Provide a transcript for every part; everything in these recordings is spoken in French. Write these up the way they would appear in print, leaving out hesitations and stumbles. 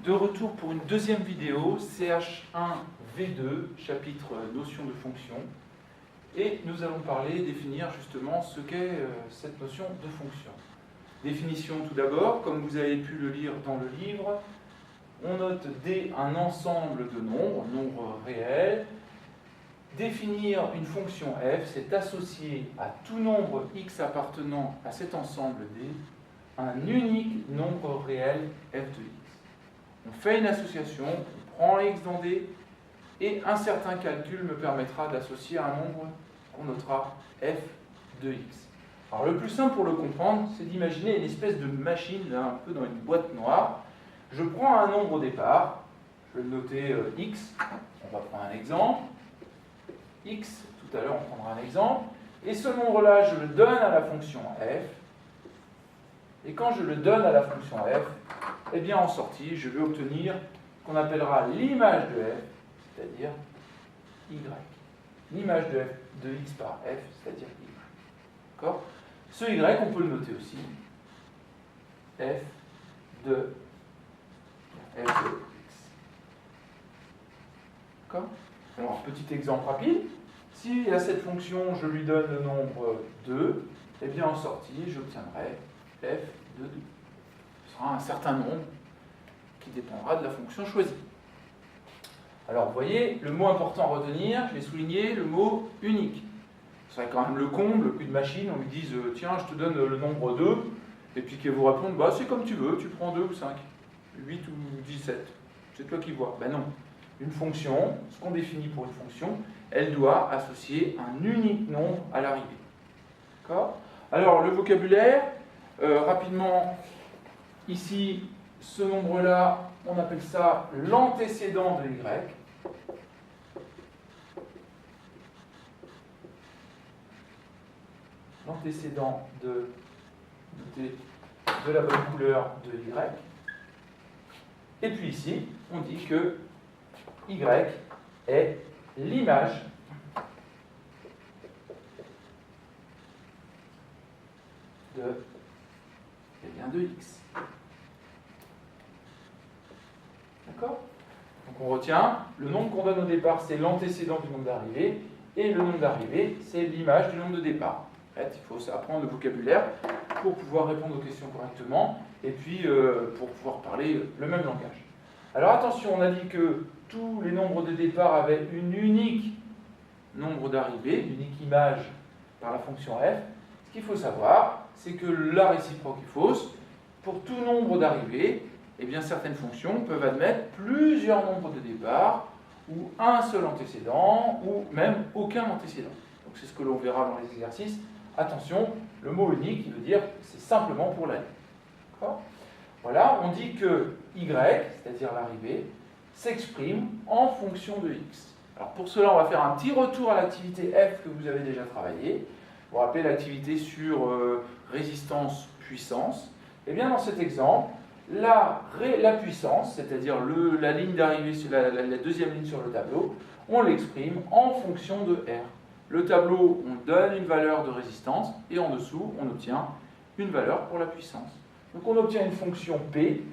De retour pour une deuxième vidéo, CH1V2, chapitre notion de fonction. Et nous allons parler, définir justement ce qu'est cette notion de fonction. Définition tout d'abord, comme vous avez pu le lire dans le livre, on note D un ensemble de nombres réels. Définir une fonction f, c'est associer à tout nombre x appartenant à cet ensemble D un unique nombre réel f de x. On fait une association, on prend x dans D, et un certain calcul me permettra d'associer un nombre qu'on notera f de x. Alors le plus simple pour le comprendre, c'est d'imaginer une espèce de machine, là, un peu dans une boîte noire. Je prends un nombre au départ, je vais le noter x, on va prendre un exemple. X, tout à l'heure on prendra un exemple, et ce nombre-là, je le donne à la fonction f, et quand je le donne à la fonction f, eh bien en sortie, je vais obtenir ce qu'on appellera l'image de f, c'est-à-dire y. L'image de f de x par f, c'est-à-dire y. D'accord ? Ce y, on peut le noter aussi, f de x. D'accord ? Alors, petit exemple rapide. Si à cette fonction, je lui donne le nombre 2, eh bien en sortie, j'obtiendrai f de 2. Ce sera un certain nombre qui dépendra de la fonction choisie. Alors, vous voyez, le mot important à retenir, je l'ai souligné, le mot unique. Ce serait quand même le comble qu'une machine, on lui dise tiens, je te donne le nombre 2, et puis qu'elle vous réponde bah, c'est comme tu veux, tu prends 2 ou 5, 8 ou 17. C'est toi qui vois. Ben non. Une fonction, ce qu'on définit pour une fonction, elle doit associer un unique nombre à l'arrivée. D'accord ? Alors, le vocabulaire, rapidement, ici, ce nombre-là, on appelle ça l'antécédent de y. L'antécédent de la bonne couleur de y. Et puis ici, on dit que y est l'image de x. D'accord ? Donc on retient, le nombre qu'on donne au départ, c'est l'antécédent du nombre d'arrivée, et le nombre d'arrivée, c'est l'image du nombre de départ. En fait, il faut apprendre le vocabulaire pour pouvoir répondre aux questions correctement, et puis pour pouvoir parler le même langage. Alors attention, on a dit que tous les nombres de départ avaient une unique nombre d'arrivée, une unique image par la fonction f. Ce qu'il faut savoir, c'est que la réciproque est fausse. Pour tout nombre d'arrivées, eh bien certaines fonctions peuvent admettre plusieurs nombres de départ, ou un seul antécédent, ou même aucun antécédent. Donc c'est ce que l'on verra dans les exercices. Attention, le mot unique, il veut dire c'est simplement pour la ligne. D'accord ? Voilà, on dit que y, c'est-à-dire l'arrivée, s'exprime en fonction de x. Alors pour cela, on va faire un petit retour à l'activité f que vous avez déjà travaillé. Vous vous rappelez l'activité sur résistance-puissance. Eh bien dans cet exemple, la puissance, c'est-à-dire la ligne d'arrivée, la deuxième ligne sur le tableau, on l'exprime en fonction de r. Le tableau, on donne une valeur de résistance, et en dessous, on obtient une valeur pour la puissance. Donc on obtient une fonction P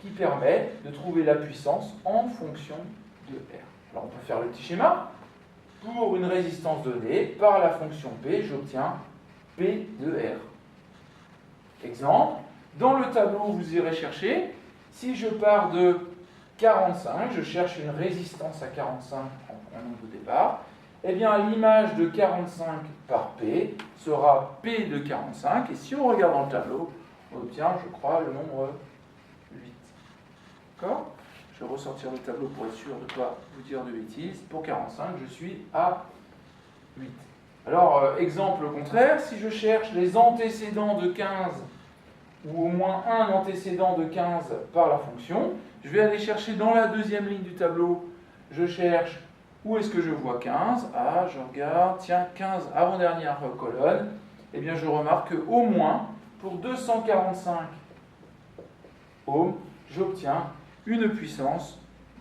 qui permet de trouver la puissance en fonction de R. Alors on peut faire le petit schéma. Pour une résistance donnée, par la fonction P, j'obtiens P de R. Exemple, dans le tableau, vous irez chercher, si je pars de 45, je cherche une résistance à 45 en nombre de départ, eh bien l'image de 45 par P sera P de 45, et si on regarde dans le tableau, on obtient, je crois, le nombre 8. D'accord ? Je vais ressortir le tableau pour être sûr de ne pas vous dire de bêtises. Pour 45, je suis à 8. Alors, exemple contraire, si je cherche les antécédents de 15, ou au moins un antécédent de 15 par la fonction, je vais aller chercher dans la deuxième ligne du tableau, je cherche où est-ce que je vois 15. Ah, je regarde, tiens, 15 avant-dernière colonne. Eh bien, je remarque qu'au moins, pour 245 ohms, j'obtiens une puissance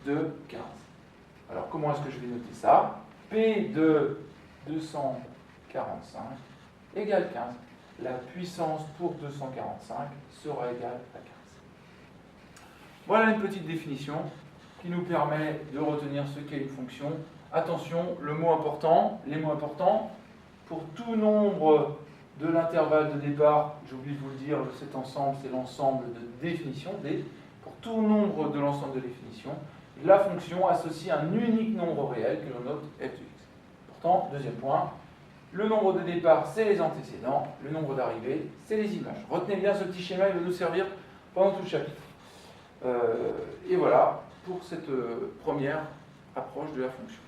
de 15. Alors, comment est-ce que je vais noter ça ? P de 245 égale 15. La puissance pour 245 sera égale à 15. Voilà une petite définition qui nous permet de retenir ce qu'est une fonction. Attention, le mot important, les mots importants, pour tout nombre de l'intervalle de départ, j'ai oublié de vous le dire, cet ensemble, c'est l'ensemble de définitions, D. Pour tout nombre de l'ensemble de définitions, la fonction associe un unique nombre réel que l'on note f de x. Pourtant, deuxième point, le nombre de départ, c'est les antécédents, le nombre d'arrivées, c'est les images. Retenez bien ce petit schéma, il va nous servir pendant tout le chapitre. Et voilà pour cette première approche de la fonction.